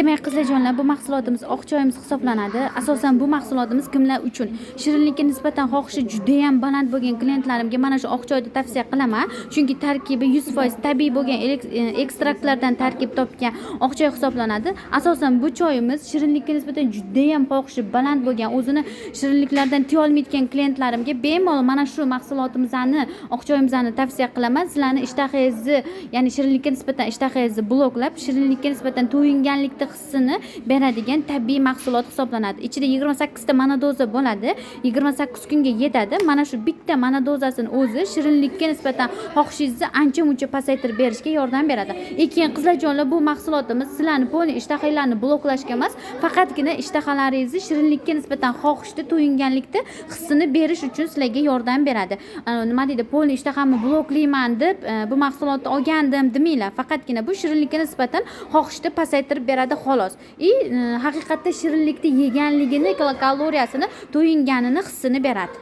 Demak, qizlarjonlar, bu mahsulotimiz oq choyimiz hisoblanadi. Asosan bu mahsulotimiz kimlar uchun? Shirinlikka nisbatan xohishi juda ham baland bo'lgan klientlarimga mana shu oq choyni tavsiya qilaman. Chunki tarkibi 100% tabiiy bo'lgan ekstraktlardan tarkib topgan oq choy hisoblanadi. Asosan bu choyimiz shirinlikka nisbatan juda ham xohishi baland bo'lgan, o'zini shirinliklardan tiya olmaydigan klientlarimga bemalol mana shu mahsulotimizni, oq choyimizni tavsiya qilaman. Sizlarni ishtahangizni, ya'ni shirinlikka nisbatan ishtahangizni bloklab, shirinlikka nisbatan to'yinganlikda hissini beradigan tabiiy mahsulot hisoblanadi. Ichida 28 ta monodoza bo'ladi. 28 kunga yetadi. Mana shu bitta monodozasini o'zi shirinlikka nisbatan xohishingizni ancha-muncha pasaytirib berishga yordam beradi. Lekin qizlarjonlar, bu mahsulotimiz sizlarni polni ishtahalarni bloklashga emas, faqatgina ishtahalaringizni shirinlikka nisbatan xohishda to'yinganlikda hissini berish uchun sizlarga yordam beradi. Nima deydi, polni ishtahamni bloklayman deb bu mahsulotni olgandim demanglar. Faqatgina bu shirinlikka nisbatan xohishda pasaytirib beradi xolos. Haqiqatda shirinlikni yeganligini, kaloriyasini, to'yinganini hissini beradi.